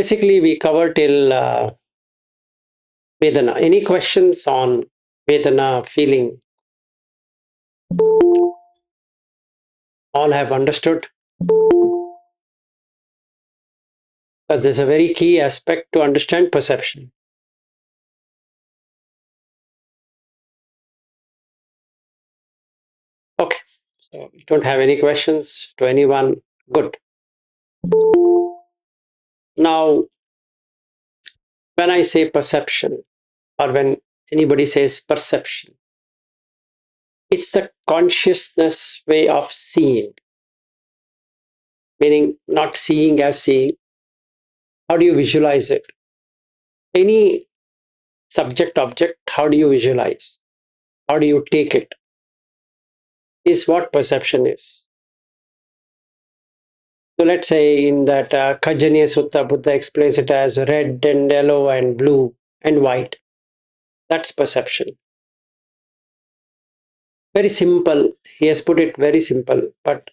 basically we covered till Vedana. Any questions on Vedana feeling? All have understood? But there's a very key aspect to understand perception. Okay, so we don't have any questions to anyone. Good. Now, when I say perception, or when anybody says perception, it's the consciousness way of seeing, meaning not seeing as seeing. How do you visualize it? Any subject object, how do you visualize? How do you take it? Is what perception is. So let's say in that Kajaniya Sutta, Buddha explains it as red and yellow and blue and white. That's perception. Very simple. He has put it very simple, but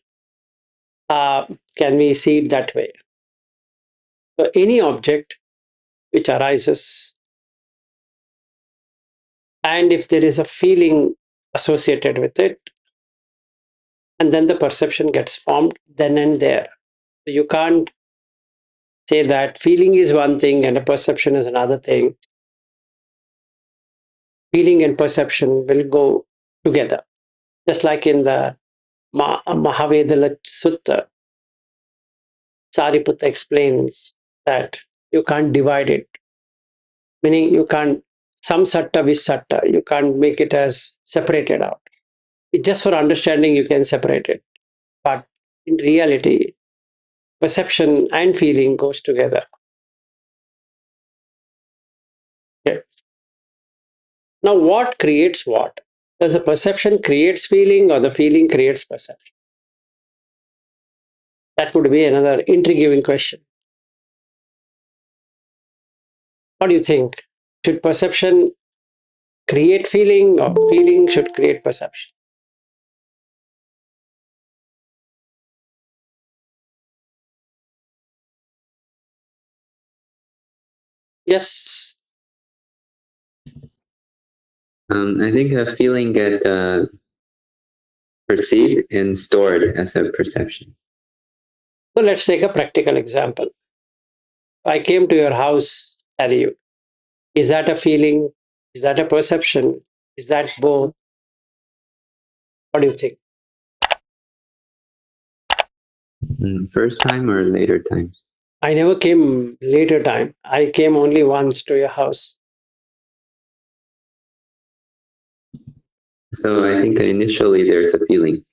can we see it that way? So any object which arises, and if there is a feeling associated with it, and then the perception gets formed then and there. So you can't say that feeling is one thing and a perception is another thing. Feeling and perception will go together. Just like in the Mahavedala Sutta, Sariputta explains that you can't divide it, meaning you can't, some satta with satta, you can't make it as separated out. It's just for understanding you can separate it. But in reality, perception and feeling goes together. Okay. Now, what creates what? Does the perception creates feeling or the feeling creates perception? That would be another intriguing question. What do you think? Should perception create feeling or feeling should create perception? Yes. I think a feeling get perceived and stored as a perception. So let's take a practical example. I came to your house, tell you. Is that a feeling? Is that a perception? Is that both? What do you think? First time or later times? I never came later time. I came only once to your house. So I think initially there's a feeling.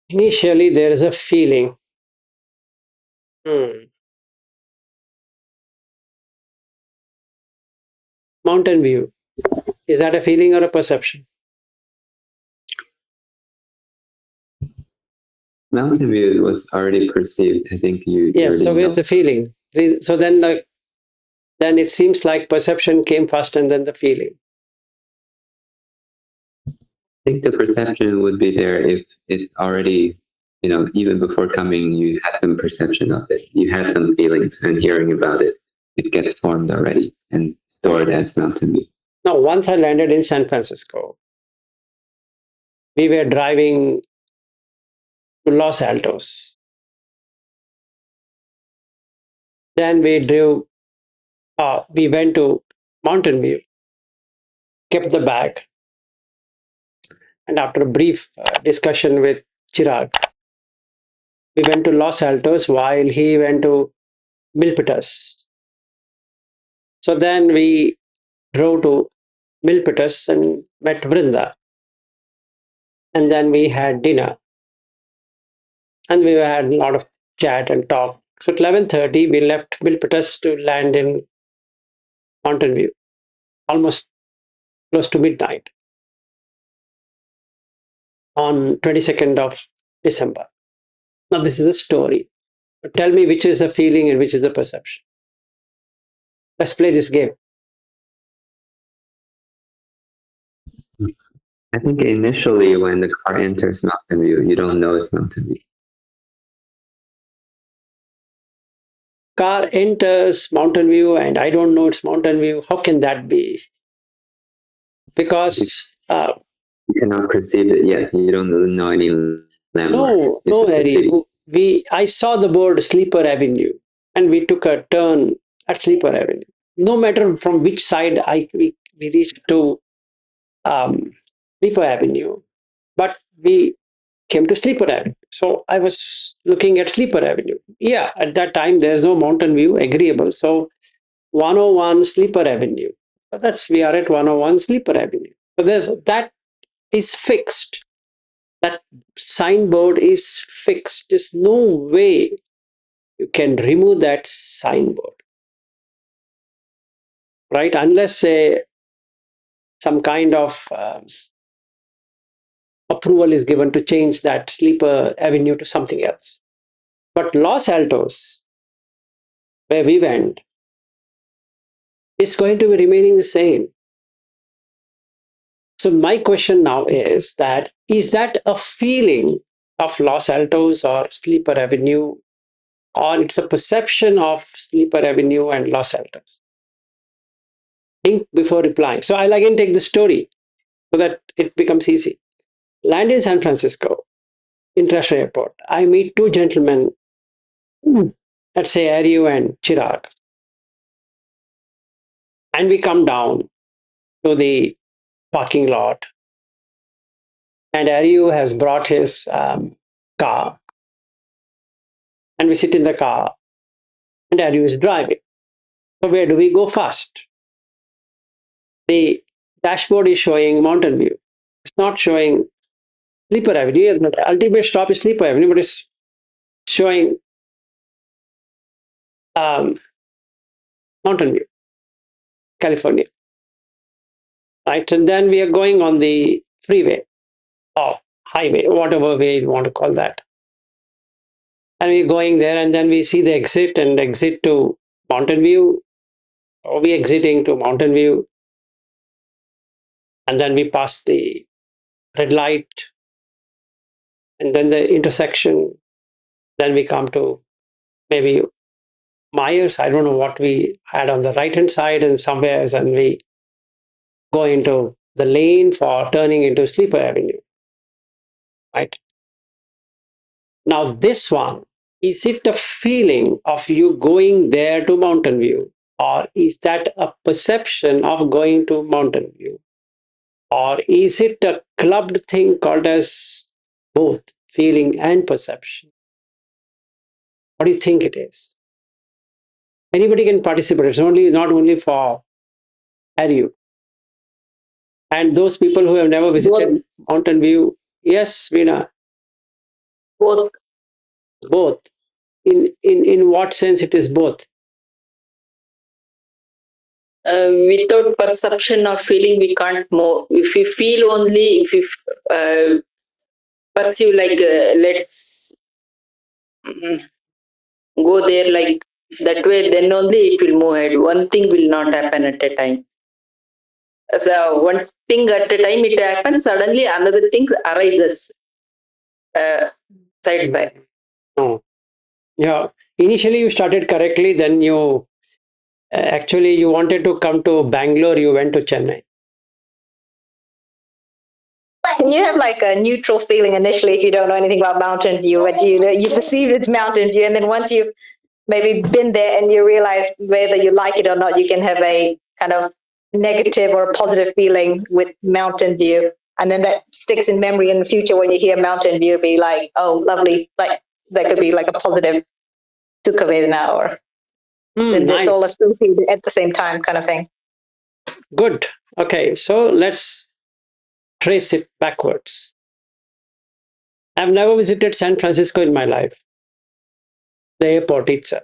Initially, there is a feeling. Mountain view. Is that a feeling or a perception? Mountain view was already perceived. I think you. Yes. So where's the feeling? So then it seems like perception came first and then the feeling. I think the perception would be there if it's already, even before coming, you had some perception of it. You had some feelings and hearing about it. It gets formed already and stored as mountain view. Now, once I landed in San Francisco, we were driving to Los Altos. Then we went to Mountain View, kept the bag, and after a brief discussion with Chirag, we went to Los Altos while he went to Milpitas. So then we drove to Milpitas and met Vrinda. And then we had dinner. And we had a lot of chat and talk. So at 11:30, we left Milpitas to land in Mountain View, almost close to midnight on 22nd of December. Now, this is a story. But tell me which is the feeling and which is the perception. Let's play this game. I think initially when the car enters Mountain View, you don't know it's Mountain View. car enters Mountain View and I don't know it's Mountain View. How can that be? Because You cannot perceive it yet. You don't know any landmarks. no, It's no, just a Harry. city. I saw the board Sleeper Avenue, and we took a turn at Sleeper Avenue. No matter from which side we reached to um, Sleeper Avenue, but we came to Sleeper Avenue. So I was looking at Sleeper Avenue. Yeah, at that time there's no Mountain View agreeable. So 101 Sleeper Avenue. So that's we are at 101 Sleeper Avenue. So there's that is fixed. That signboard is fixed. There's no way you can remove that signboard, right? Unless some kind of approval is given to change that Sleeper Avenue to something else. But Los Altos, where we went, is going to be remaining the same. So my question now is that a feeling of Los Altos or Sleeper Avenue, or it's a perception of Sleeper Avenue and Los Altos? Think before replying. So I'll again take the story so that it becomes easy. Land in San Francisco, International Airport. I meet two gentlemen, let's say Aryu and Chirag, and we come down to the parking lot, and Aryu has brought his car, and we sit in the car, and Aryu is driving. So where do we go first? The dashboard is showing Mountain View. It's not showing Sleeper Avenue. The ultimate stop is Sleeper Avenue, but it's showing um, Mountain View, California. Right? And then we are going on the freeway or highway, whatever way you want to call that. And we're going there, and then we see the exit and exit to Mountain View. Or we exiting to Mountain View, and then we pass the red light, and then the intersection. Then we come to maybe Myers. I don't know what we had on the right hand side and somewhere, and we go into the lane for turning into Sleeper Avenue. Right now, this one, is it a feeling of you going there to Mountain View, or is that a perception of going to Mountain View, or is it a clubbed thing called as both feeling and perception? What do you think it is? Anybody can participate. It's only not only for Harry. And those people who have never visited Both. Mountain View, yes, Veena, Both. both. In what sense it is both? Without perception or feeling, we can't move. If we feel only, if we perceive, like let's go there like that way, then only it will move ahead. One thing will not happen at a time. So one thing at a time it happens, suddenly another thing arises side by. No. Yeah. Initially you started correctly, then you actually you wanted to come to Bangalore, you went to Chennai. You have like a neutral feeling initially if you don't know anything about Mountain View, but you perceive it's Mountain View, and then once you've maybe been there and you realize whether you like it or not, you can have a kind of negative or positive feeling with Mountain View, and then that sticks in memory in the future when you hear Mountain View, be like, oh, lovely, like that could be like a positive Sukha Vedana, or it's all Nice. associated at the same time, kind of thing. Good. Okay, so let's trace it backwards. I've never visited San Francisco in my life, the airport itself.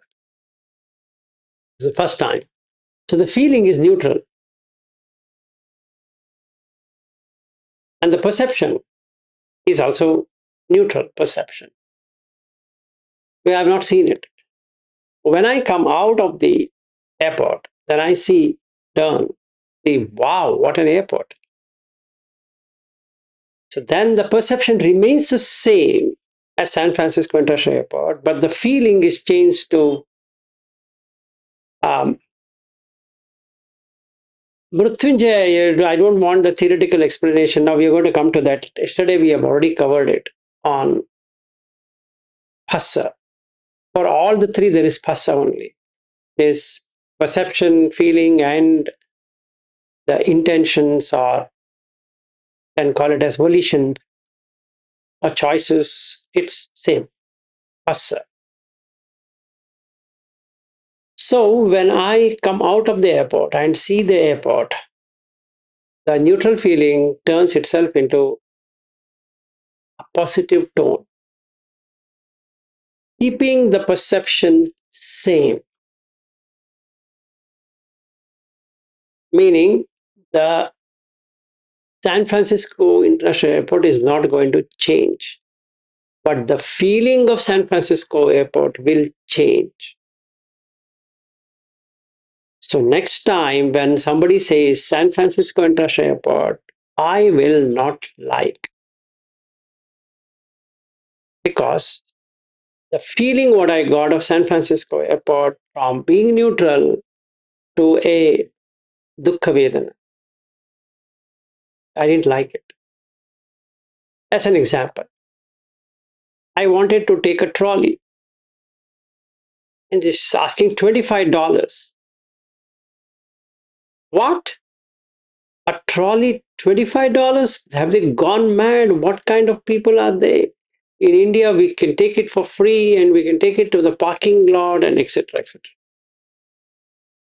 It's the first time. So the feeling is neutral. And the perception is also neutral perception. We have not seen it. When I come out of the airport, then I see, wow, what an airport. So then the perception remains the same as San Francisco International Airport, but the feeling is changed to Um, Mrutyunjay, I don't want the theoretical explanation. Now we are going to come to that. Yesterday we have already covered it on phassa. For all the three, there is phassa only. Is perception, feeling, and the intentions, or can call it as volition or choices. It's same phassa. So when I come out of the airport and see the airport, the neutral feeling turns itself into a positive tone, keeping the perception same. Meaning, the San Francisco International Airport is not going to change, but the feeling of San Francisco Airport will change. So, next time when somebody says San Francisco International Airport, I will not like, because the feeling what I got of San Francisco Airport from being neutral to a dukkha vedana, I didn't like it. As an example, I wanted to take a trolley and just asking $25. What? A trolley, $25? Have they gone mad? What kind of people are they? In India, we can take it for free and we can take it to the parking lot and etc. etc.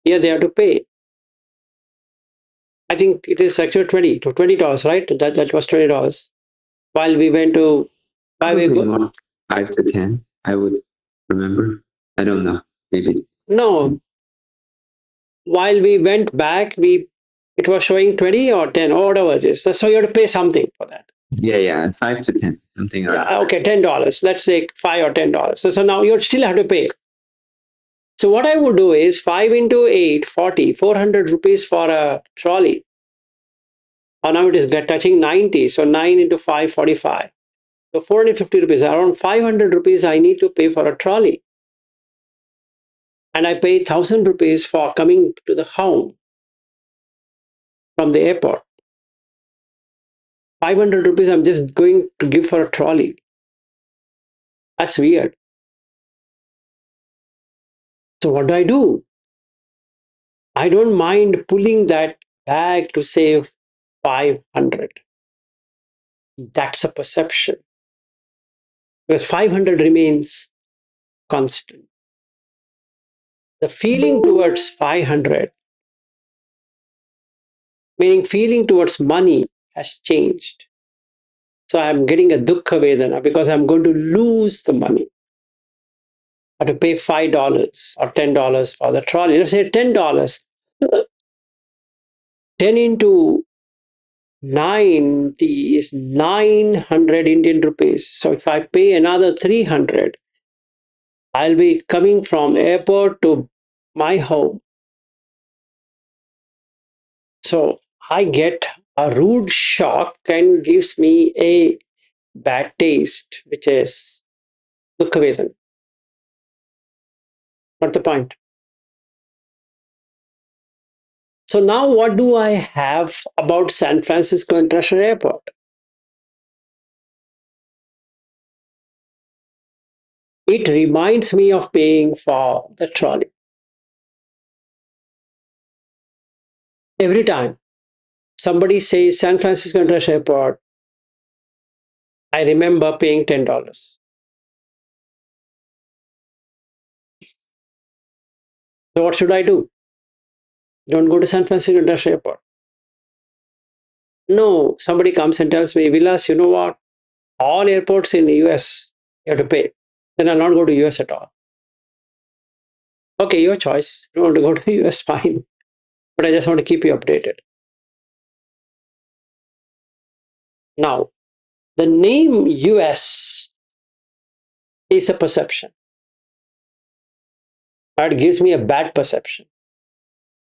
Here they have to pay. I think it is actually $20, right? That was $20. While we went to Probably more 5 to 10, I would remember. I don't know. Maybe. no, while we went back, it was showing 20 or 10 or whatever it is. So you have to pay something for that. Yeah, 5 to 10, something around. Yeah, okay, $10. Let's say $5 or $10. So now you still have to pay. So what I would do is 5 into 8, 40, 400 rupees for a trolley. Or now it is touching 90. So 9 into 5, 45. So 450 rupees, around 500 rupees I need to pay for a trolley. And I pay 1,000 rupees for coming to the home from the airport. 500 rupees I'm just going to give for a trolley. That's weird. So what do? I don't mind pulling that bag to save 500. That's a perception. Because 500 remains constant. The feeling towards 500, meaning feeling towards money, has changed. So I'm getting a dukkha vedana because I'm going to lose the money. I have to pay $5 or $10 for the trolley. Let's say $10. 10 into 90 is 900 Indian rupees. So if I pay another 300, I'll be coming from airport to my home. So I get a rude shock and gives me a bad taste, which is dukkha vedana. Not the point. So now what do I have about San Francisco International Airport? It reminds me of paying for the trolley. Every time somebody says San Francisco International Airport, I remember paying $10. So what should I do? Don't go to San Francisco International Airport. No, somebody comes and tells me, Vilas, you know what? All airports in the US, you have to pay. Then I'll not go to US at all. Okay, your choice. You don't want to go to the US, fine. But I just want to keep you updated. Now, the name US is a perception. That gives me a bad perception.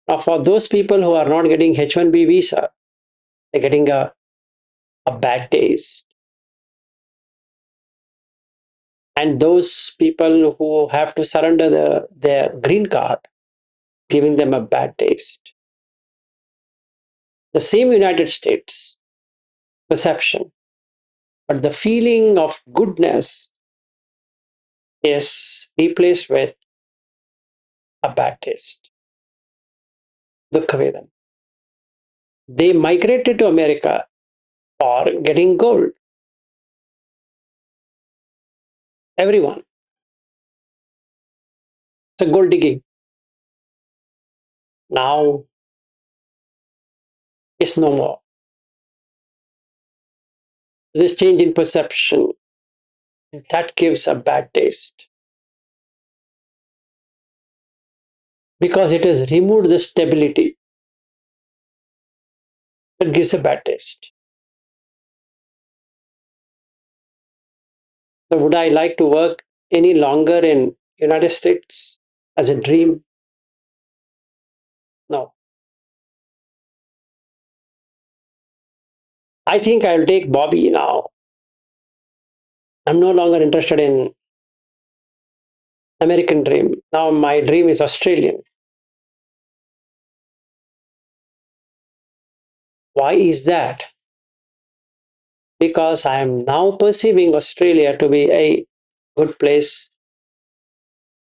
Now, for those people who are not getting H-1B visa, they're getting a bad taste. And those people who have to surrender their green card, giving them a bad taste. The same United States perception, but the feeling of goodness is replaced with a bad taste. Dukkha Vedana. They migrated to America for getting gold. Everyone. It's a gold digging. Now it's no more. This change in perception, that gives a bad taste. Because it has removed the stability. That gives a bad taste. So would I like to work any longer in United States as a dream? No. I think I'll take Bobby now. I'm no longer interested in American dream. Now my dream is Australian. Why is that? Because I am now perceiving Australia to be a good place,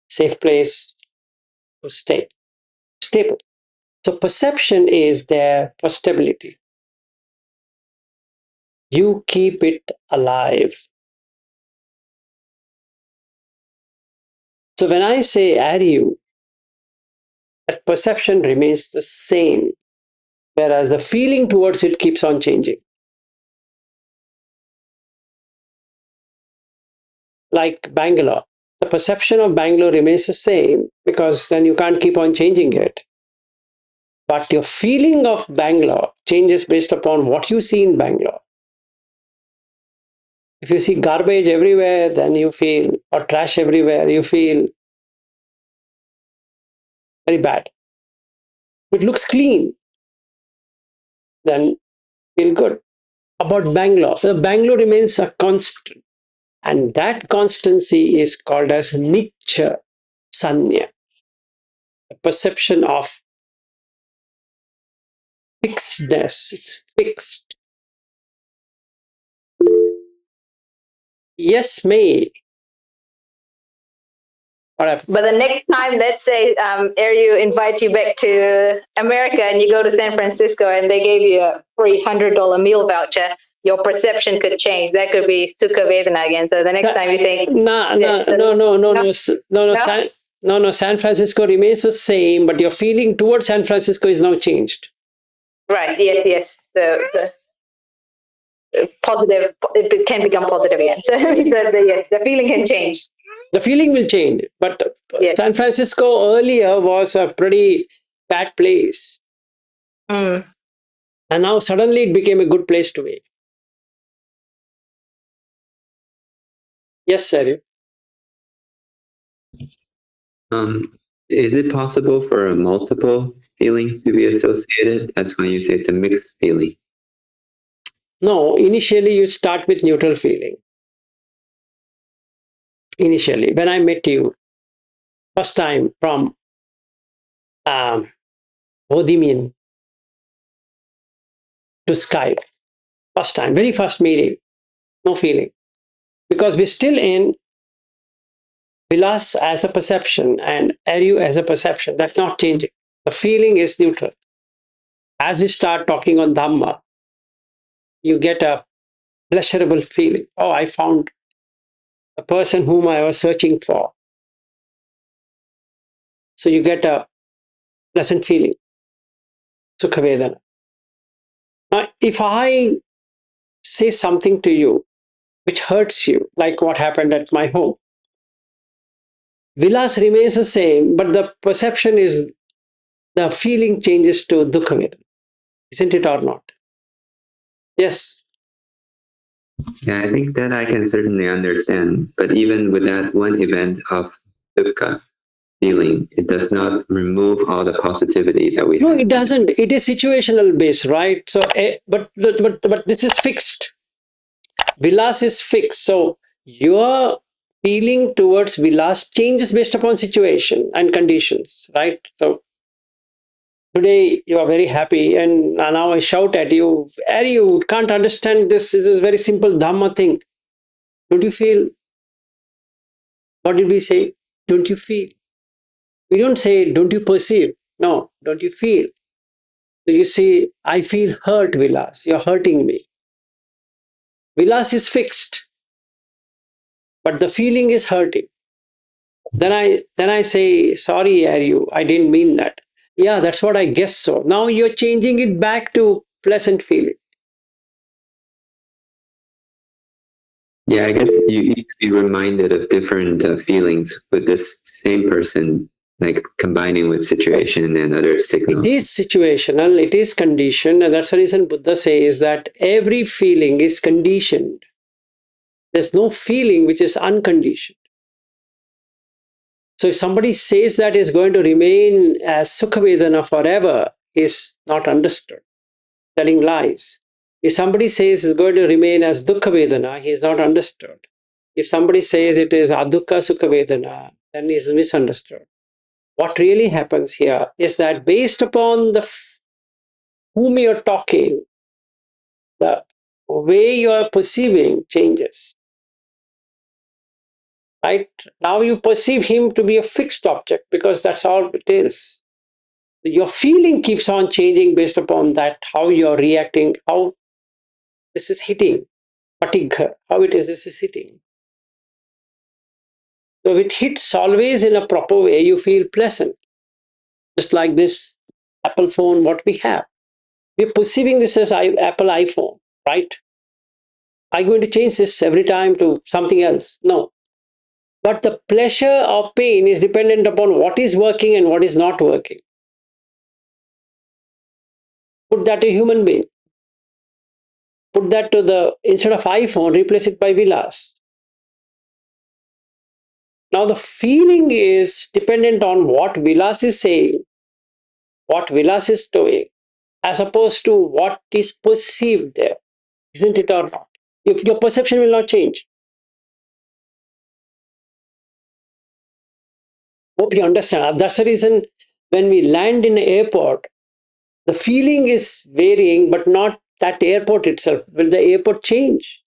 safe place to stay, stable. So perception is there for stability. You keep it alive. So when I say Aryu, that perception remains the same, whereas the feeling towards it keeps on changing. Like Bangalore, the perception of Bangalore remains the same because then you can't keep on changing it. But your feeling of Bangalore changes based upon what you see in Bangalore. If you see garbage everywhere, then you feel, or trash everywhere, you feel very bad. If it looks clean, then feel good. About Bangalore, the Bangalore remains a constant. And that constancy is called as Nicha Sanya, a perception of fixedness. It's fixed. Yes, may. But the next time, let's say, Ariu invites you back to America and you go to San Francisco and they gave you a free $100 meal voucher, your perception could change. That could be Sukha Vedana again. So the next time you think, No, San Francisco remains the same, but your feeling towards San Francisco is now changed. Right, yes. The positive, it can become positive again. So yes, the feeling can change. The feeling will change, but Yes. San Francisco earlier was a pretty bad place. Mm. And now suddenly it became a good place to me. Yes, sir. Is it possible for multiple feelings to be associated? That's why you say it's a mixed feeling. No, initially you start with neutral feeling. Initially, when I met you, first time from Bodhimian to Skype, first time, very first meeting, no feeling. Because we're still in Vilas as a perception and Aryu as a perception. That's not changing. The feeling is neutral. As we start talking on Dhamma, you get a pleasurable feeling. Oh, I found the person whom I was searching for. So you get a pleasant feeling. Sukha Vedana. Now, if I say something to you which hurts you, like what happened at my home, Vilas remains the same, but the perception is, the feeling changes to Dukkha Vedana. Isn't it or not? Yes. Yeah, I think that I can certainly understand. But even with that one event of dukkha feeling, it does not remove all the positivity that we No, have. it doesn't. It is situational based, right? So, but this is fixed. Vilas is fixed. So your feeling towards Vilas changes based upon situation and conditions, right? So Today you are very happy, and now I shout at you, Harry, you can't understand this. This is a very simple Dhamma thing. Don't you feel? What did we say? Don't you feel? We don't say, don't you perceive? No, don't you feel? So you see, I feel hurt, Vilas. You're hurting me. Vilas is fixed, but the feeling is hurting. Then I say, sorry, Aryu, I didn't mean that. Yeah, that's what I guess so. Now you're changing it back to pleasant feeling. Yeah, I guess you need to be reminded of different feelings with this same person, like combining with situation and other signals. It is situational, it is conditioned, and that's the reason Buddha says that every feeling is conditioned. There's no feeling which is unconditioned. So if somebody says that is going to remain as Sukha Vedana forever, is not understood, telling lies. If somebody says it's going to remain as Dukkha Vedana, he is not understood. If somebody says it is Adukha Sukha Vedana, then he is misunderstood. What really happens here is that based upon the whom you're talking, the way you're perceiving changes. Right? Now you perceive him to be a fixed object because that's all it is. Your feeling keeps on changing based upon that, how you're reacting, how this is hitting, fatigue, how it is this is hitting. So if it hits always in a proper way, you feel pleasant. Just like this Apple phone, what we have. We're perceiving this as Apple iPhone, right? Are you going to change this every time to something else? No. But the pleasure or pain is dependent upon what is working and what is not working. Put that to a human being. Put that to the, instead of iPhone, replace it by Vilas. Now the feeling is dependent on what Vilas is saying, what Vilas is doing, as opposed to what is perceived there. Isn't it or not? Your perception will not change. Hope you understand. That's the reason when we land in an airport, the feeling is varying, but not that airport itself. Will the airport change?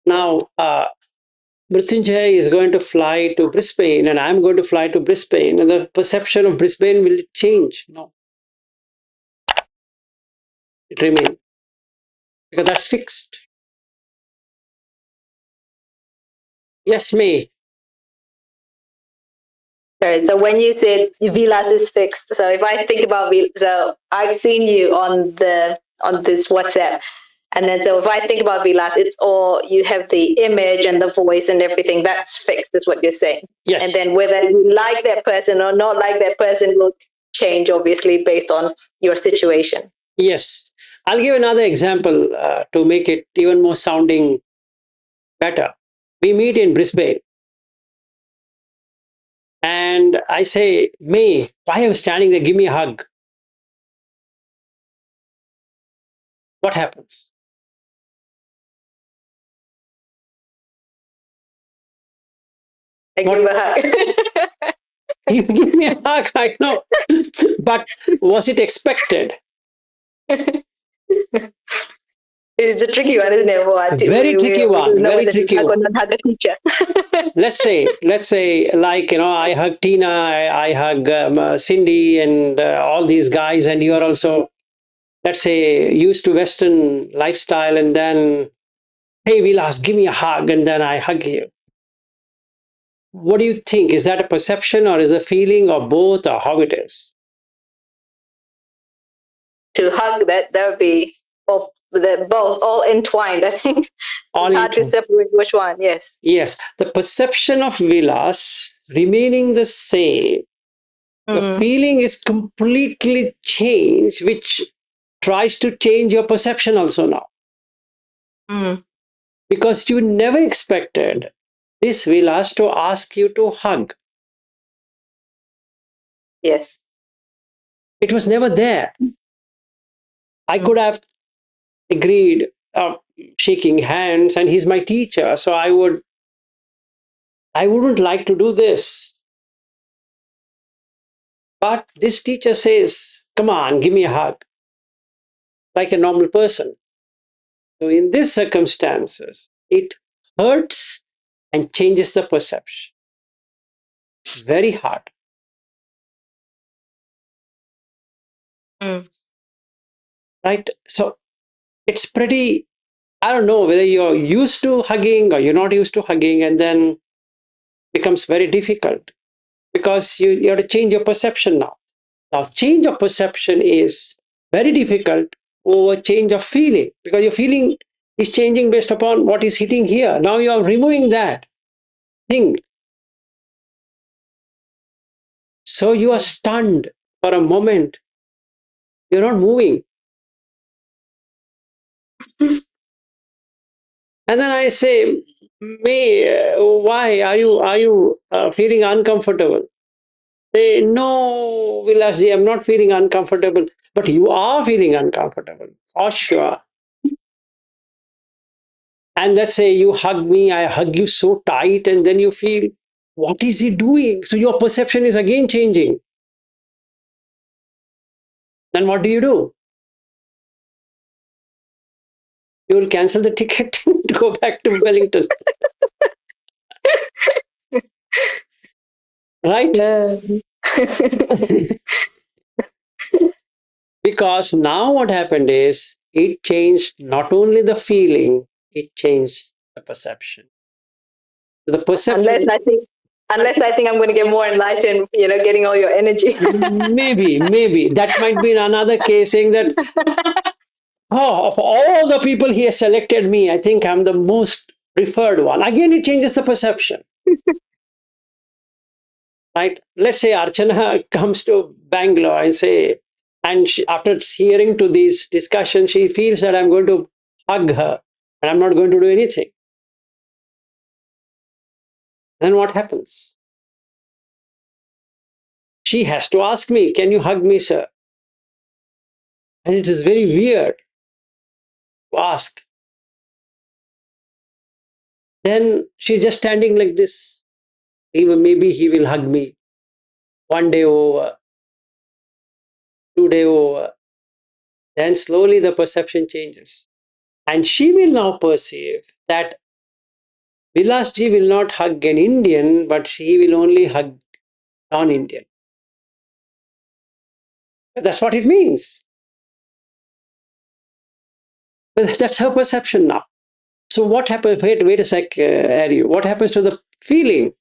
Now, Mrityunjay is going to fly to Brisbane and I'm going to fly to Brisbane, and the perception of Brisbane will change? No. It remains. Because that's fixed. Yes, May. Sorry, so when you said Vilas is fixed, so if I think about so I've seen you on this WhatsApp, and then so if I think about Vilas, it's all you have the image and the voice and everything that's fixed, is what you're saying. Yes. And then whether you like that person or not like that person will change, obviously, based on your situation. Yes. I'll give another example to make it even more sounding better. We meet in Brisbane. And I say, May, why are you standing there? Give me a hug. What happens? I give a hug. You give me a hug, I know. But was it expected? It's a tricky one, isn't it? What? Very tricky one. Very tricky one. Hug a teacher. Let's say, like, I hug Tina, I hug Cindy and all these guys, and you are also, let's say, used to Western lifestyle, and then, hey, Vilas, give me a hug, and then I hug you. What do you think? Is that a perception or is a feeling or both, or how it is? To hug, that would be both all entwined. I think All it's hard to separate which one. Yes. Yes, the perception of Vilas remaining the same. The feeling is completely changed, which tries to change your perception also now. Because you never expected this Vilas to ask you to hug. Yes. It was never there. I could have agreed shaking hands, and he's my teacher, so I wouldn't like to do this. But this teacher says, come on, give me a hug, like a normal person. So in these circumstances, it hurts and changes the perception. Very hard. Mm. Right? So it's pretty, I don't know whether you're used to hugging or you're not used to hugging, and then becomes very difficult because you have to change your perception now. Now, change of perception is very difficult over change of feeling because your feeling is changing based upon what is hitting here. Now you are removing that thing. So you are stunned for a moment. You're not moving. And then I say, May, why are you feeling uncomfortable? Say, no, Vilasji, I'm not feeling uncomfortable. But you are feeling uncomfortable, for sure. And let's say you hug me, I hug you so tight, and then you feel, what is he doing? So your perception is again changing. Then what do? You will cancel the ticket to go back to Wellington. Right? Yeah. Because now what happened is it changed not only the feeling, it changed the perception. The perception, Unless I think I'm going to get more enlightened, getting all your energy. maybe that might be another case saying that, oh, of all the people he has selected me, I think I'm the most preferred one. Again, it changes the perception. Right? Let's say Archana comes to Bangalore and say, and after hearing to these discussions, she feels that I'm going to hug her and I'm not going to do anything. Then what happens? She has to ask me, can you hug me, sir? And it is very weird to ask. Then she's just standing like this. Even maybe he will hug me. 1 day over, 2 day over. Then slowly the perception changes. And she will now perceive that Vilasji will not hug an Indian, but he will only hug non-Indian. That's what it means. But that's her perception now. So what happens? Wait a sec, Aryu. What happens to the feeling?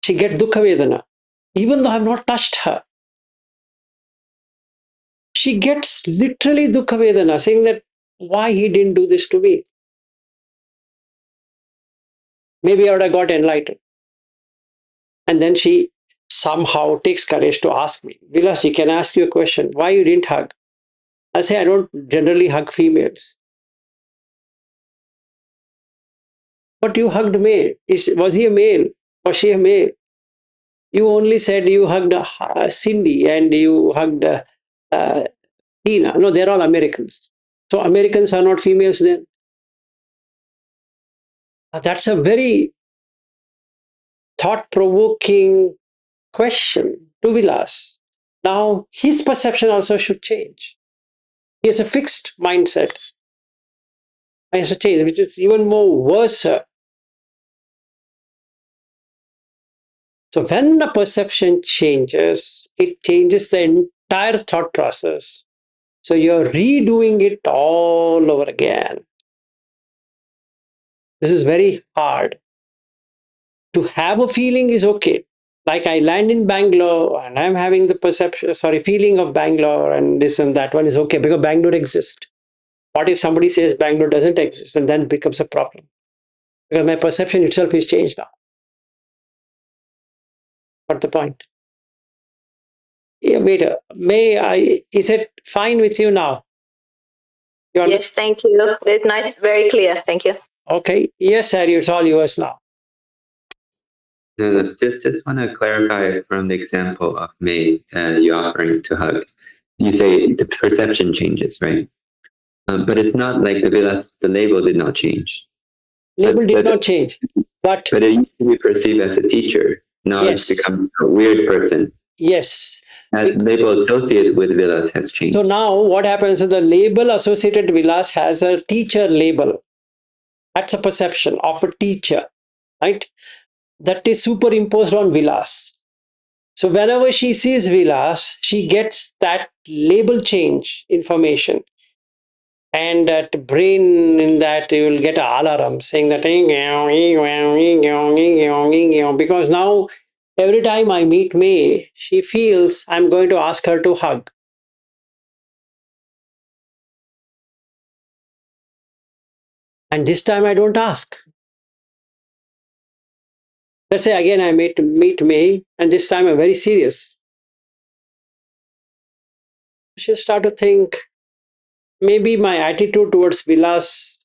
She gets dukkha vedana. Even though I've not touched her, she gets literally dukkha vedana, saying that why he didn't do this to me. Maybe I would have got enlightened. And then she somehow takes courage to ask me, Vilasji, can I ask you a question? Why you didn't hug? I'll say, I don't generally hug females. But you hugged male. Was he a male? Was she a male? You only said you hugged Cindy and you hugged Tina. No, they're all Americans. So Americans are not females then. That's a very thought-provoking question to Vilas. Now, his perception also should change. He has a fixed mindset. He has to change, which is even more worse. So when the perception changes, it changes the entire thought process. So you're redoing it all over again. This is very hard. To have a feeling is okay. Like I land in Bangalore and I'm having the feeling of Bangalore and this and that one is okay because Bangalore exists. What if somebody says Bangalore doesn't exist and then it becomes a problem? Because my perception itself is changed now. What's the point? Yeah, wait, is it fine with you now? Yes, thank you. It's nice, very clear. Thank you. Okay. Yes, Harry, it's all yours now. No, just want to clarify from the example of May, you offering to hug. You say the perception changes, right? But it's not like the label did not change. Label did not change. But it used to be perceived as a teacher. Now Yes. it's become a weird person. Yes. That label associated with Vilas has changed. So now what happens is the label associated with Vilas has a teacher label. That's a perception of a teacher, right? That is superimposed on Vilas. So whenever she sees Vilas, she gets that label change information. And that brain in that you will get an alarm saying that because now every time I meet May, she feels I'm going to ask her to hug. And this time I don't ask. Let's say again I meet May, and this time I'm very serious. She'll start to think maybe my attitude towards Vilas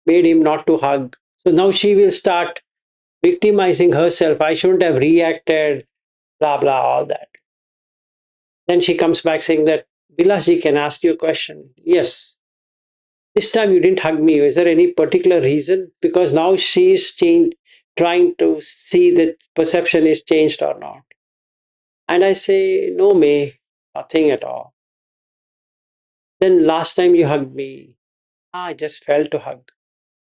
made him not to hug. So now she will start victimizing herself. I shouldn't have reacted, blah, blah, all that. Then she comes back saying that, Vilasji, can I ask you a question? Yes. This time you didn't hug me. Is there any particular reason? Because now she is trying to see that perception is changed or not. And I say, no, May, nothing at all. Then last time you hugged me, I just felt to hug.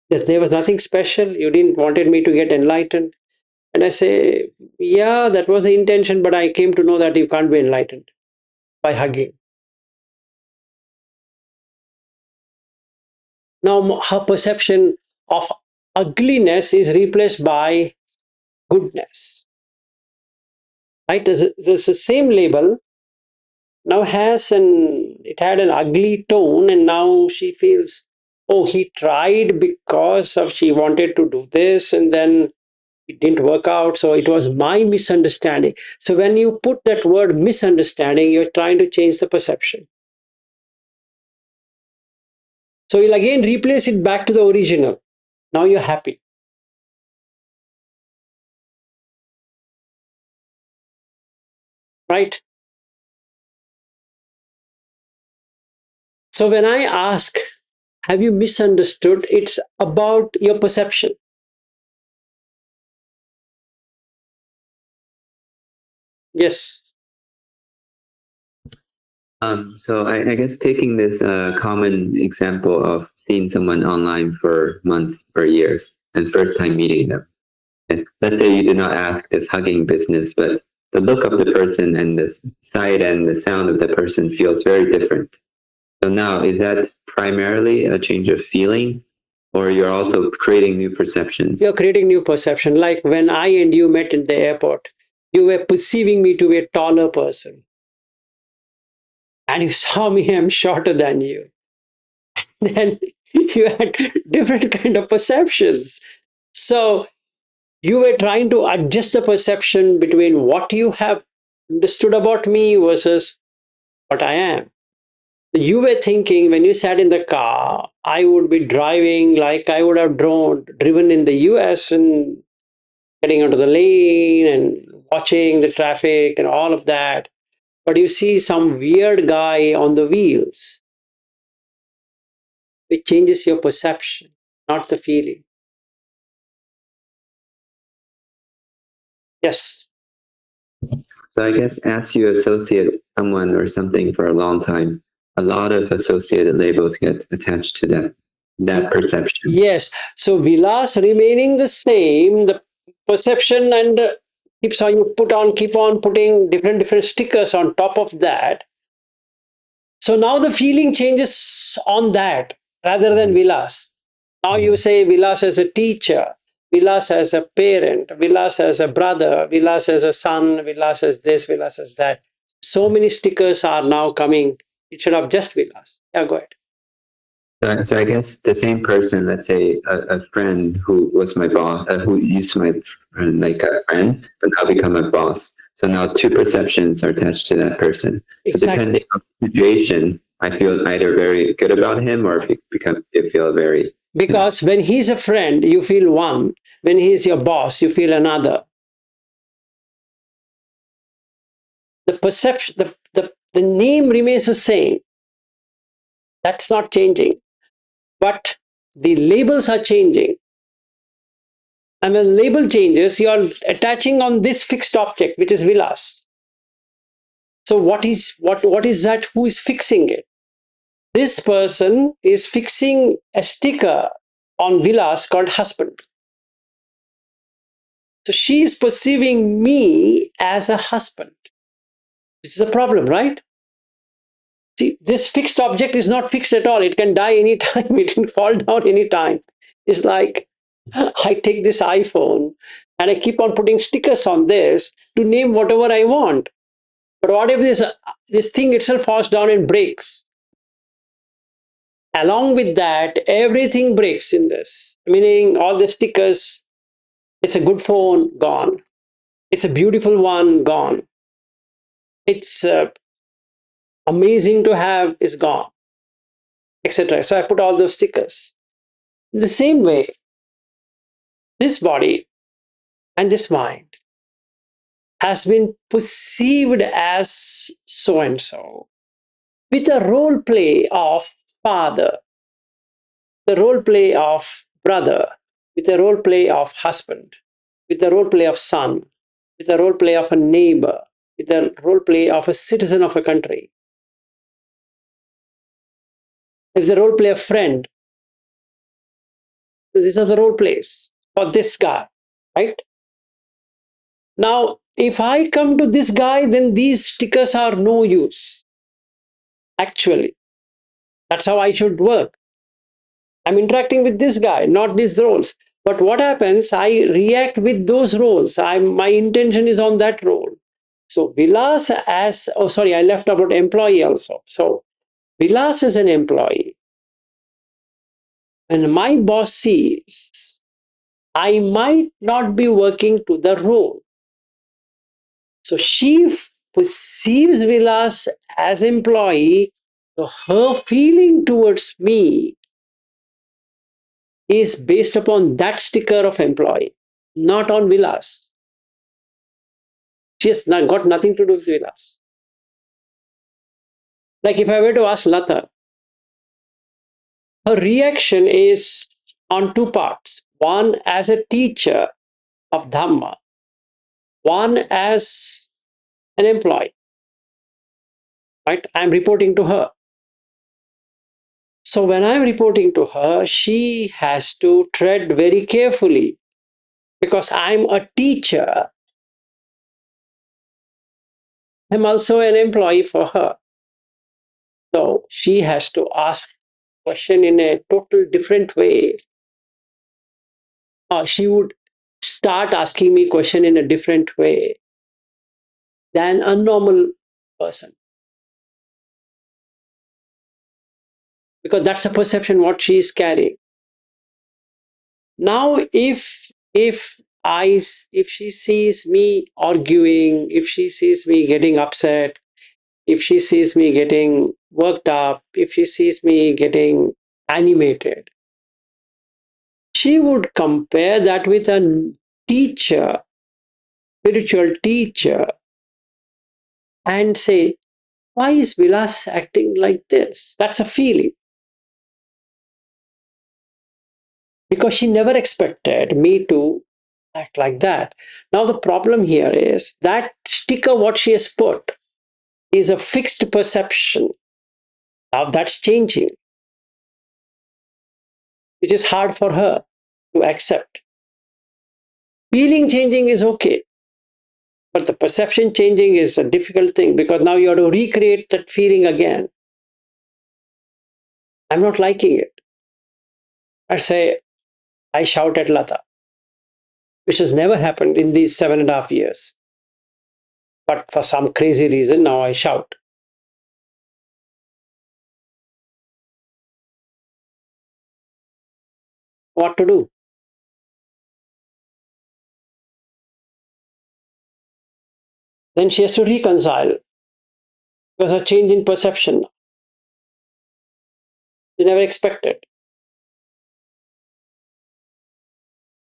There was nothing special. You didn't wanted me to get enlightened. And I say, yeah, that was the intention, but I came to know that you can't be enlightened by hugging. Now her perception of ugliness is replaced by goodness. Right? There's the same label now it had an ugly tone, and now she feels, oh, he tried because of she wanted to do this, and then it didn't work out, so it was my misunderstanding. So when you put that word misunderstanding, you're trying to change the perception. So you'll again replace it back to the original. Now you're happy. Right? So when I ask, have you misunderstood? It's about your perception. Yes. So I guess taking this common example of seeing someone online for months or years and first time meeting them. And let's say you did not ask this hugging business, but the look of the person and the sight and the sound of the person feels very different. So now, is that primarily a change of feeling, or you're also creating new perceptions? You're creating new perception. Like when I and you met in the airport, you were perceiving me to be a taller person. And you saw me, I'm shorter than you. Then you had different kind of perceptions. So you were trying to adjust the perception between what you have understood about me versus what I am. You were thinking when you sat in the car, I would be driving like I would have driven in the US and getting onto the lane and watching the traffic and all of that. But you see some weird guy on the wheels. It changes your perception, not the feeling. Yes. So I guess as you associate someone or something for a long time, a lot of associated labels get attached to that perception. Yes. So Vilas remaining the same, the perception and keeps on you keep on putting different stickers on top of that. So now the feeling changes on that rather than Vilas. Now you say Vilas as a teacher, Vilas as a parent, Vilas as a brother, Vilas as a son, Vilas as this, Vilas as that. So many stickers are now coming instead of just Vilas. Yeah, go ahead. So I guess the same person, let's say a friend who was my boss, who used to my friend like a friend, but now become a boss. So now two perceptions are attached to that person. So depending on the situation, I feel either very good about him or I feel very... Because when he's a friend, you feel one. When he's your boss, you feel another. The perception, the name remains the same. That's not changing. But the labels are changing. And when label changes, you are attaching on this fixed object, which is Vilas. So what is that? Who is fixing it? This person is fixing a sticker on Vilas called husband. So she is perceiving me as a husband. This is a problem, right? See, this fixed object is not fixed at all. It can die anytime. It can fall down anytime. It's like I take this iPhone and I keep on putting stickers on this to name whatever I want. But what if this thing itself falls down and breaks? Along with that, everything breaks in this, meaning all the stickers. It's a good phone, gone. It's a beautiful one, gone. It's amazing to have, is gone, etc. So I put all those stickers. In the same way, this body and this mind has been perceived as so and so with a role play of father, the role play of brother, with a role play of husband, with a role play of son, with a role play of a neighbor, with a role play of a citizen of a country, with the role play of friend. These are the role plays for this guy, right? Now, if I come to this guy, then these stickers are no use. Actually, that's how I should work. I'm interacting with this guy, not these roles. But what happens? I react with those roles. My intention is on that role. So Vilas as, oh sorry, I left about employee also. So Vilas as an employee, when my boss sees, I might not be working to the role. So she perceives Vilas as employee. So her feeling towards me is based upon that sticker of employee, not on Vilas. She has got nothing to do with Vilas. Like if I were to ask Lata, her reaction is on two parts. One as a teacher of Dhamma, one as an employee. Right? I'm reporting to her. So when I'm reporting to her, she has to tread very carefully because I'm a teacher. I'm also an employee for her. So she has to ask question in a total different way. She would start asking me question in a different way than a normal person. Because that's a perception what she is carrying. Now, if she sees me arguing, if she sees me getting upset, if she sees me getting worked up, if she sees me getting animated, she would compare that with a teacher, spiritual teacher, and say, why is Vilas acting like this? That's a feeling. Because she never expected me to act like that. Now, the problem here is that sticker, what she has put, is a fixed perception. Now, that's changing, which is hard for her to accept. Feeling changing is okay, but the perception changing is a difficult thing because now you have to recreate that feeling again. I'm not liking it. I say, I shout at Lata, which has never happened in these 7.5 years. But for some crazy reason, now I shout. What to do? Then she has to reconcile because a change in perception she never expected.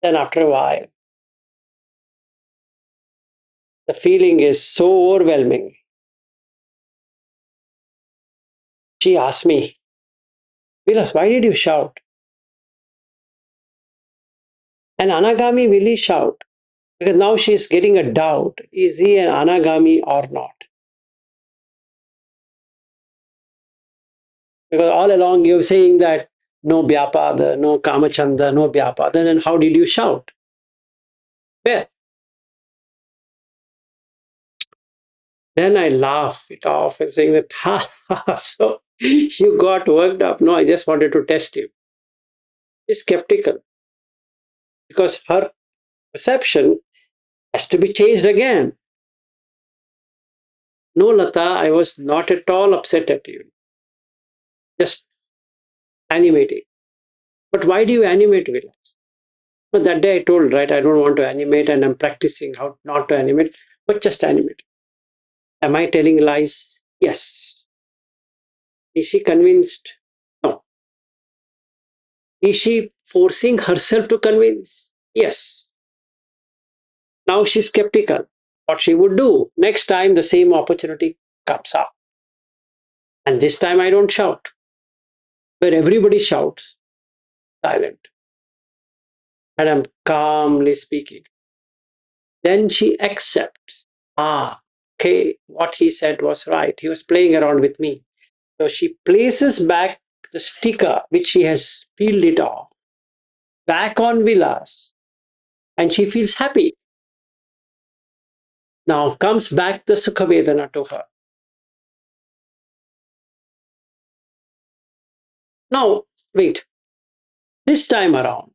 Then after a while, the feeling is so overwhelming. She asked me, Vilas, why did you shout? An anagami will he shout? Because now she's getting a doubt. Is he an anagami or not? Because all along you're saying that no Vyapada, no Kamachanda, no Vyapada. Then how did you shout? Where? Then I laugh it off and saying that, ha, ha, so you got worked up. No, I just wanted to test you. She's skeptical because her perception has to be changed again. No, Lata, I was not at all upset at you. Just animating. But why do you animate, Vilas? But that day I told, right, I don't want to animate and I'm practicing how not to animate, but just animate. Am I telling lies? Yes. Is she convinced? No. Is she forcing herself to convince? Yes. Now she's skeptical. What she would do next time the same opportunity comes up. And this time I don't shout. Where everybody shouts, silent. And I'm calmly speaking. Then she accepts. Ah, okay, what he said was right. He was playing around with me. So she places back the sticker which she has peeled it off back on Vilas and she feels happy. Now comes back the Sukha Vedana to her. Now, wait, this time around,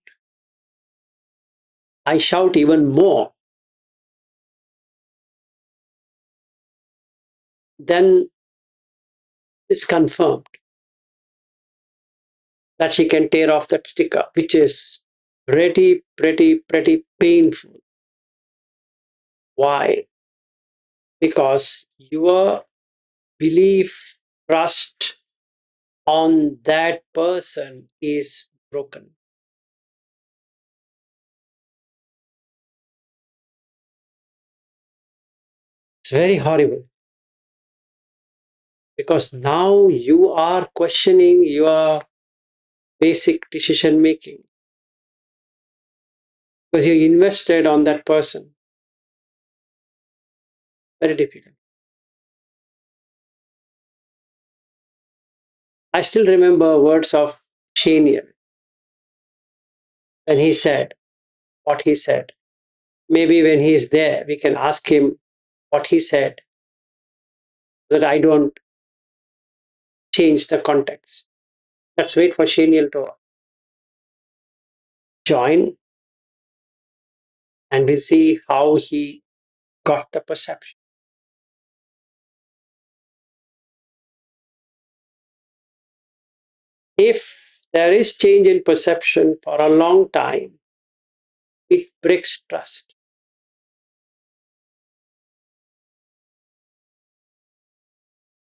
I shout even more. Then it's confirmed that she can tear off that sticker, which is pretty painful. Why? Because your belief, trust on that person is broken. It's very horrible because now you are questioning your basic decision making because you invested on that person. Very difficult. I still remember words of Shaniel when he said what he said. Maybe when he is there, we can ask him what he said so that I don't change the context. Let's wait for Shaniel to join and we'll see how he got the perception. If there is change in perception for a long time, it breaks trust.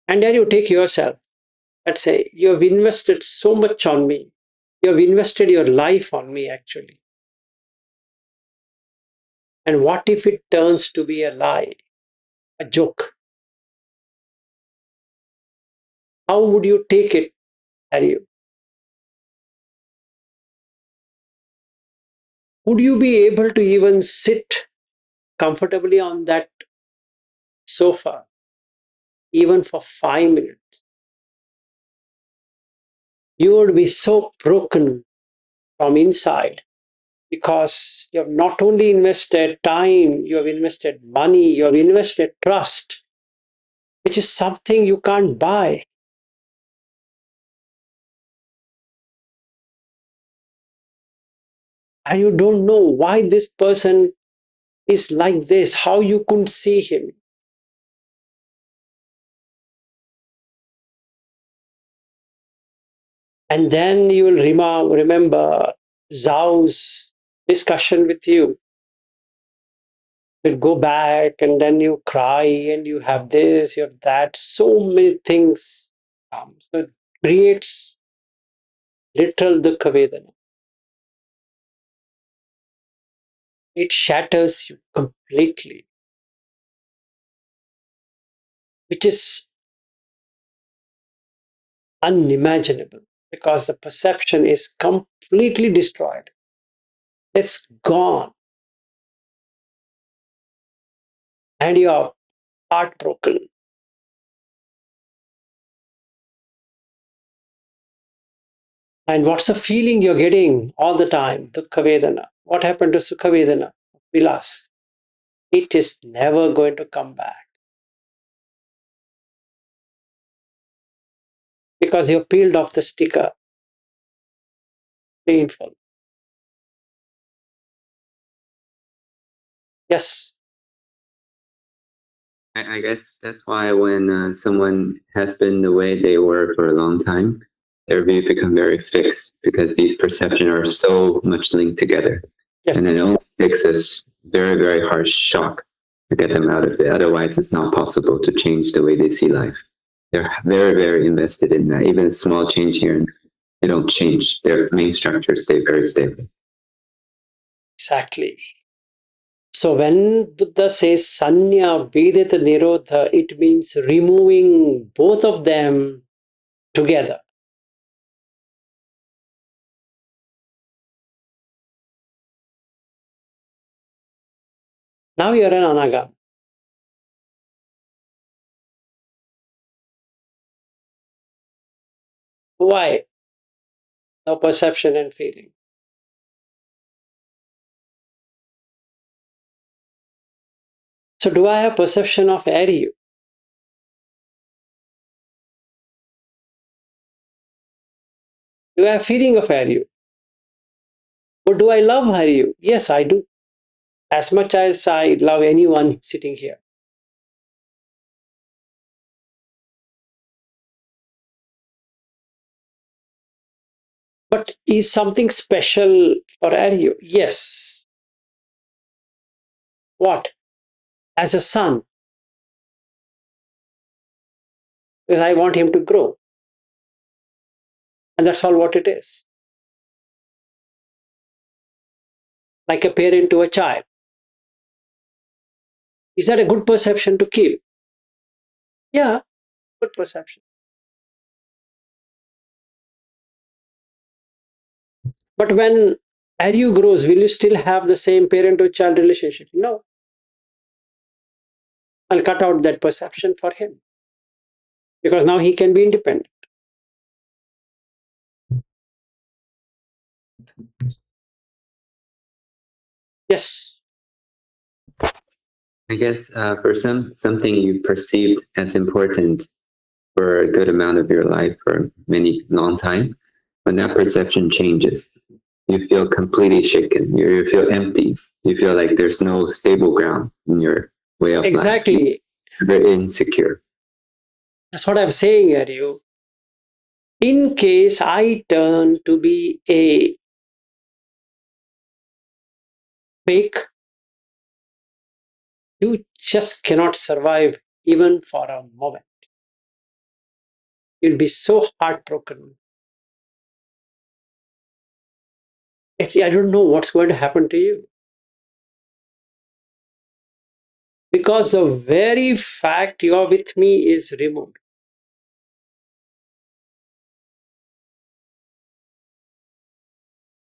And then you take yourself. Let's say you have invested so much on me. You have invested your life on me, actually. And what if it turns to be a lie, a joke? How would you take it, Harry? Would you be able to even sit comfortably on that sofa, even for 5 minutes? You would be so broken from inside because you have not only invested time, you have invested money, you have invested trust, which is something you can't buy. And you don't know why this person is like this, how you couldn't see him. And then you will remember Zhao's discussion with you. You go back and then you cry and you have this, you have that. So many things. So it creates literal dukkha vedana. It shatters you completely, which is unimaginable because the perception is completely destroyed. It's gone. And you are heartbroken. And what's the feeling you're getting all the time? Dukkha Vedana. What happened to Sukha Vedana? Vilas. It is never going to come back. Because you've peeled off the sticker. Painful. Yes. I guess that's why when someone has been the way they were for a long time, their view become very fixed because these perceptions are so much linked together. Yes. And it only takes a very, very harsh shock to get them out of it. Otherwise, it's not possible to change the way they see life. They're very, very invested in that. Even a small change here, and they don't change. Their main structures stay very stable. Exactly. So when Buddha says Sanya Vedita Nirodha, it means removing both of them together. Now you're an anagam. Why? No perception and feeling. So do I have perception of Aryu? Do I have feeling of Aryu? Or do I love Aryu? Yes, I do. As much as I love anyone sitting here. But is something special for Aryu? Yes. What? As a son. Because I want him to grow. And that's all what it is. Like a parent to a child. Is that a good perception to keep? Yeah, good perception. But when Aryu grows, will you still have the same parent to child relationship? No. I'll cut out that perception for him. Because now he can be independent. Yes. I guess for something you perceived as important for a good amount of your life for many long time, when that perception changes, you feel completely shaken. You feel empty. You feel like there's no stable ground in your way of life. Exactly. You're very insecure. That's what I'm saying, Aryu. In case I turn to be a fake, you just cannot survive even for a moment. You'll be so heartbroken. I don't know what's going to happen to you. Because the very fact you're with me is removed.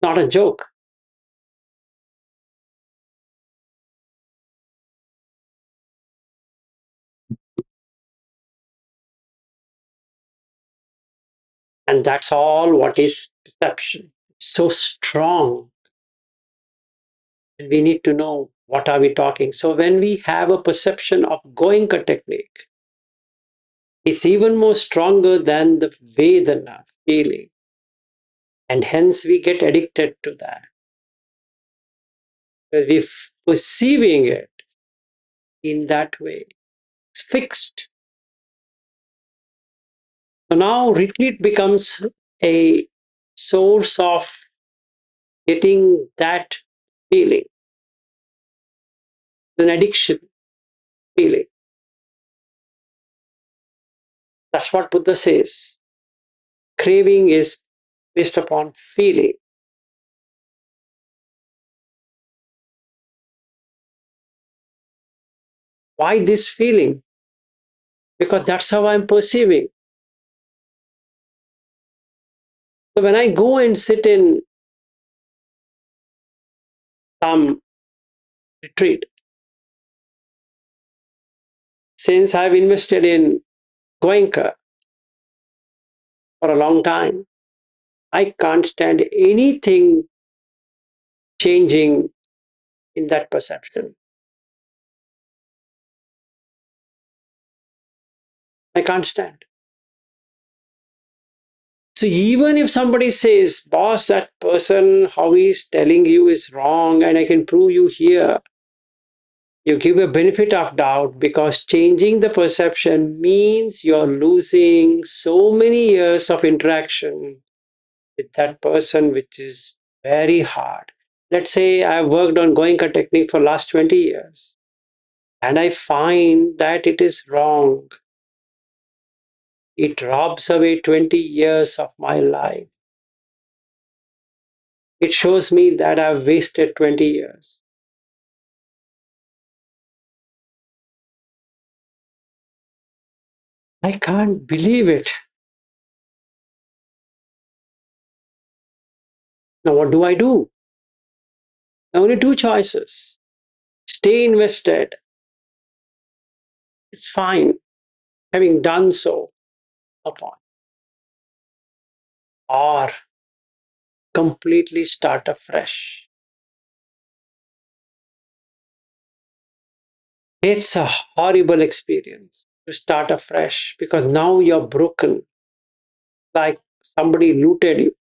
Not a joke. And that's all what is perception. So strong. And we need to know what are we talking. So when we have a perception of Goenka technique, it's even more stronger than the Vedana feeling. And hence we get addicted to that. Because we're perceiving it in that way. It's fixed. So now retreat becomes a source of getting that feeling. It's an addiction feeling. That's what Buddha says. Craving is based upon feeling. Why this feeling? Because that's how I'm perceiving. So when I go and sit in some retreat. Since I've invested in Goenka for a long time, I can't stand anything changing in that perception. I can't stand. So even if somebody says, boss, that person, how he's telling you is wrong, and I can prove you here, you give a benefit of doubt because changing the perception means you're losing so many years of interaction with that person, which is very hard. Let's say I've worked on Goenka technique for last 20 years and I find that it is wrong. It robs away 20 years of my life. It shows me that I've wasted 20 years. I can't believe it. Now, what do I do? Only two choices. Stay invested. It's fine, having done so upon. Or completely start afresh. It's a horrible experience to start afresh because now you're broken, like somebody looted you.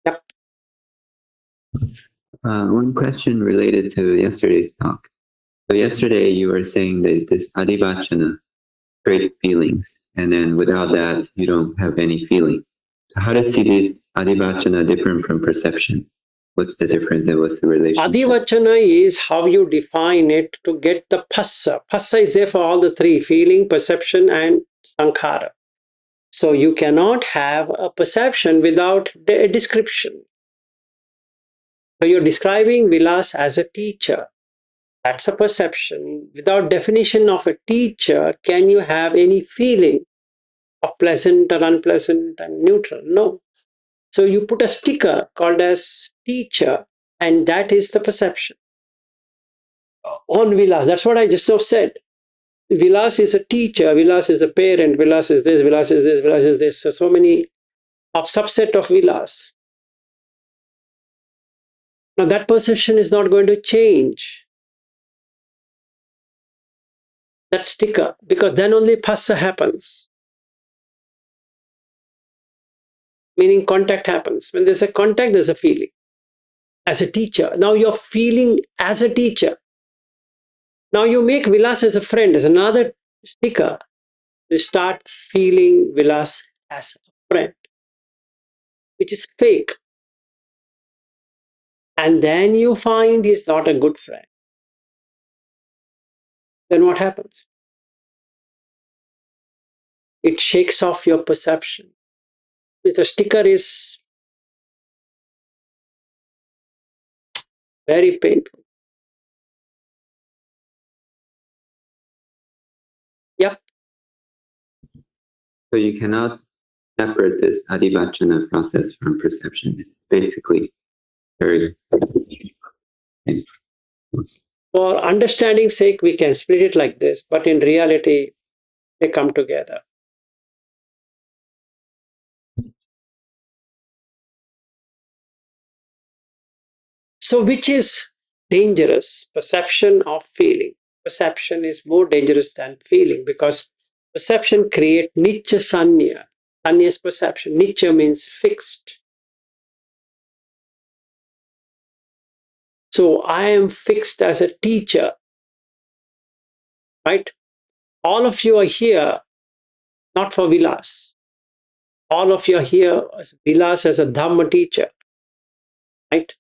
Yep. One question related to yesterday's talk. So yesterday you were saying that this adivachana create feelings, and then without that you don't have any feeling. So how does this adivachana different from perception? What's the difference and what's the relationship? Adivachana is how you define it to get the phassa. Phassa is there for all the three: feeling, perception, and sankhara. So you cannot have a perception without a description. So you're describing Vilas as a teacher. That's a perception. Without definition of a teacher, can you have any feeling of pleasant or unpleasant and neutral? No. So you put a sticker called as teacher, and that is the perception. On Vilas, that's what I just now said. Vilas is a teacher, Vilas is a parent, Vilas is this, Vilas is this, Vilas is this. So many of subset of Vilas. Now that perception is not going to change. That sticker, because then only phassa happens. Meaning contact happens. When there's a contact, there's a feeling. As a teacher, now you're feeling as a teacher. Now you make Vilas as a friend, as another sticker. You start feeling Vilas as a friend, which is fake. And then you find he's not a good friend. Then what happens? It shakes off your perception. If the sticker is very painful. Yep. So you cannot separate this adivachana process from perception. It's basically very For understanding's sake, we can split it like this, but in reality, they come together. So which is dangerous? Perception or feeling? Perception is more dangerous than feeling because perception creates nicha sanya. Sanya is perception. Nicha means fixed. So I am fixed as a teacher, right? All of you are here not for Vilas. All of you are here as Vilas as a Dhamma teacher, right?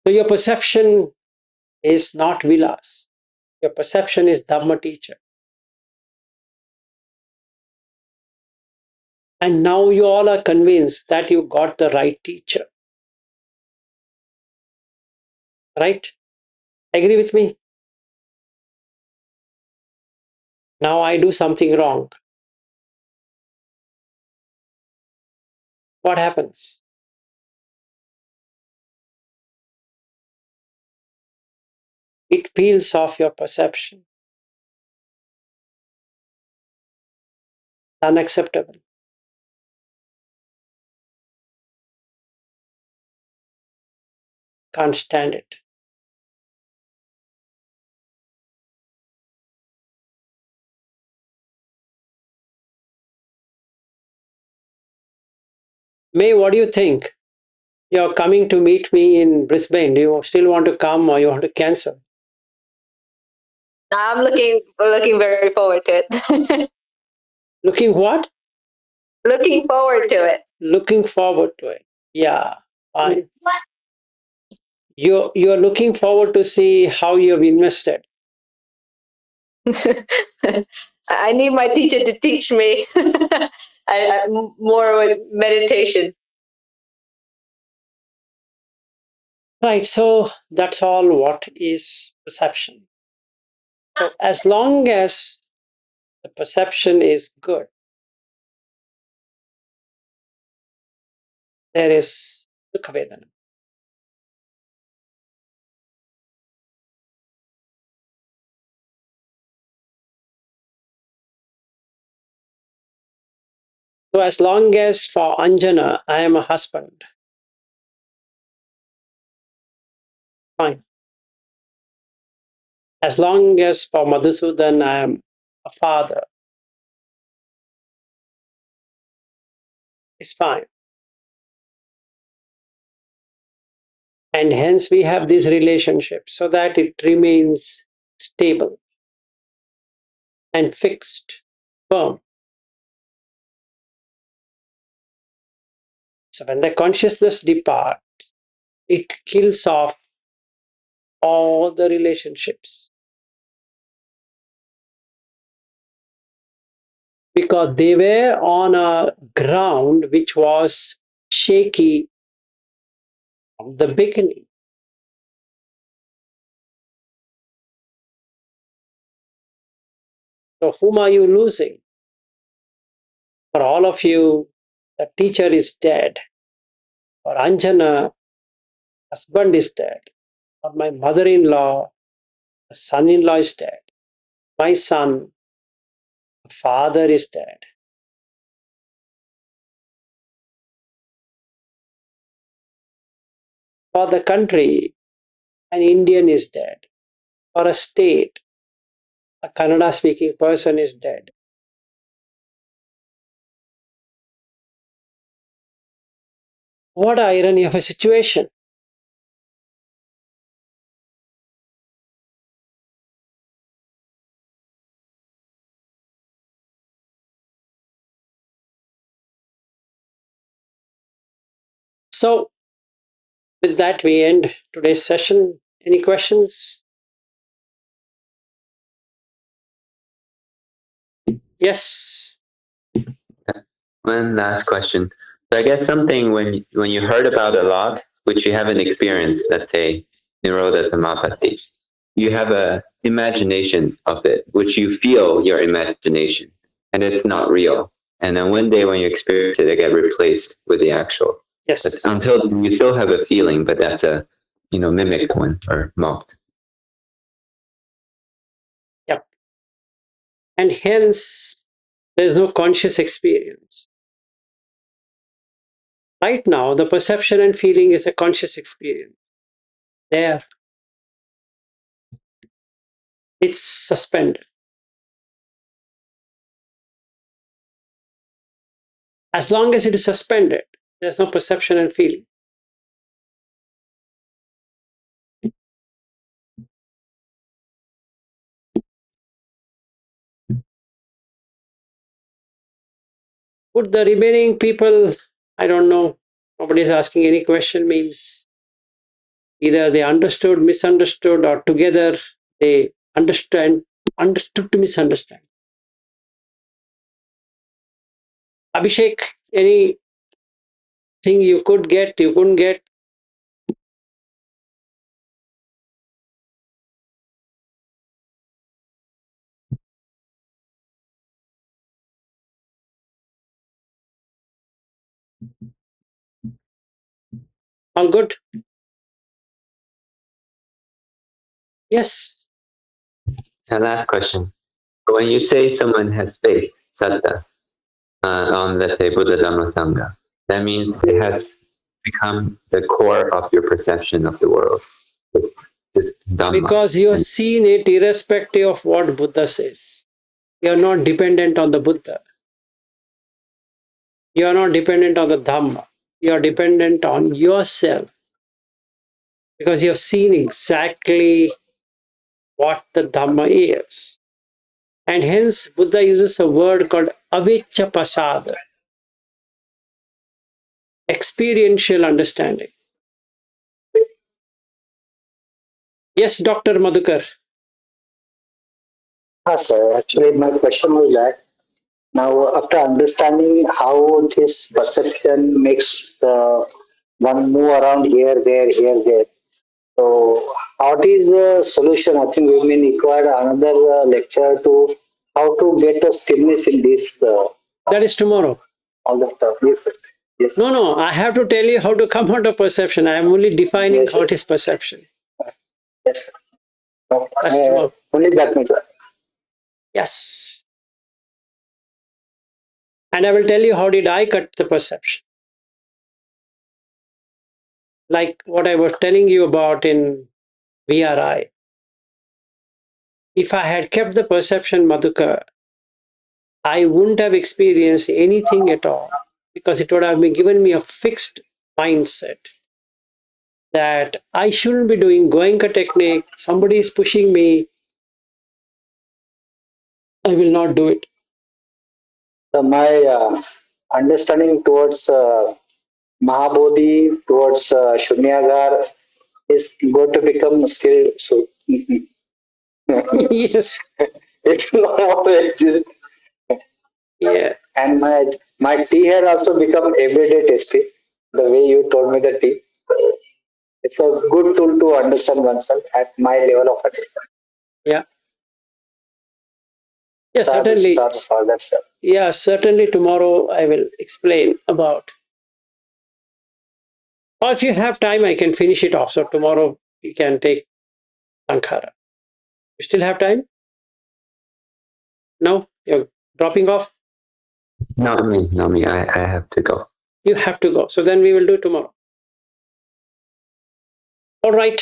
So your perception is not Vilas. Your perception is Dhamma teacher. And now you all are convinced that you got the right teacher. Right? Agree with me? Now I do something wrong. What happens? It peels off your perception. Unacceptable. Can't stand it. May, what do you think? You're coming to meet me in Brisbane. Do you still want to come or you want to cancel? I'm looking very forward to it. Looking what? Looking forward to it. Looking forward to it. Yeah, fine. You're looking forward to see how you've invested. I need my teacher to teach me more with meditation. Right, so that's all what is perception. So as long as the perception is good, there is Sukha Vedana. So as long as for Anjana, I am a husband, fine. As long as for Madhusudan, I am a father, it's fine. And hence we have this relationship so that it remains stable and fixed, firm. So when the consciousness departs, it kills off all the relationships because they were on a ground which was shaky from the beginning. So whom are you losing? For all of you, the teacher is dead. For Anjana, husband is dead. For my mother-in-law, the son-in-law is dead. My son, the father is dead. For the country, an Indian is dead. For a state, a Kannada speaking person is dead. What irony of a situation. So, with that, we end today's session. Any questions? Yes. One last question. So I guess something when you heard about a lot, which you haven't experienced, let's say Nirodha Samapatti, you have a imagination of it, which you feel your imagination, and it's not real. And then one day when you experience it, it get replaced with the actual. Yes. But until you still have a feeling, but that's a mimicked one or mocked. Yep. And hence, there is no conscious experience. Right now, the perception and feeling is a conscious experience. There, it's suspended. As long as it is suspended, there's no perception and feeling. Would the remaining people, I don't know, nobody's asking any question, means either they understood, misunderstood, or together they understood to misunderstand. Abhishek, anything you could get, you couldn't get? All good? Yes. And last question. When you say someone has faith, satta, on, let's say, Buddha Dhamma Sangha, that means it has become the core of your perception of the world. This Dhamma. Because you have seen it irrespective of what Buddha says. You are not dependent on the Buddha. You are not dependent on the Dhamma. You are dependent on yourself. Because you have seen exactly what the Dhamma is. And hence, Buddha uses a word called avicca pasada, experiential understanding. Yes, Dr. Madhukar. Sir. Actually, my question was that now, after understanding how this perception makes one move around here, there, so what is the solution? I think we may require another lecture to how to get a stillness in this That is tomorrow. all the stuff. Yes, sir. Yes. No, I have to tell you how to come out of perception. I am only defining Yes, sir. what is perception. Yes. Sir. No, That's tomorrow. only that much. Yes. And I will tell you how did I cut the perception. Like what I was telling you about in VRI. If I had kept the perception, Madhukar, I wouldn't have experienced anything at all because it would have given me a fixed mindset that I shouldn't be doing Goenka technique. Somebody is pushing me. I will not do it. So my understanding towards Mahabodhi, towards Shunyagar is going to become still so. Yes. It's no more exist. Yeah. And my tea has also become everyday tasty. The way you told me the tea, it's a good tool to understand oneself at my level of understanding. Yeah. Yeah, So I have to certainly. start for that, sir. Yeah, certainly tomorrow I will explain about. Or if you have time, I can finish it off. So tomorrow you can take Sankhara. You still have time? No? You're dropping off? Not me. I have to go. You have to go. So then we will do tomorrow. All right.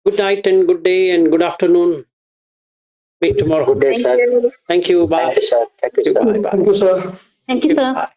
Good night and good day and good afternoon. Meet tomorrow. Good day, sir. Thank you. Bye. Thank you, sir. Thank you, sir. Bye. Bye. Thank you, sir. Thank you, sir. Bye.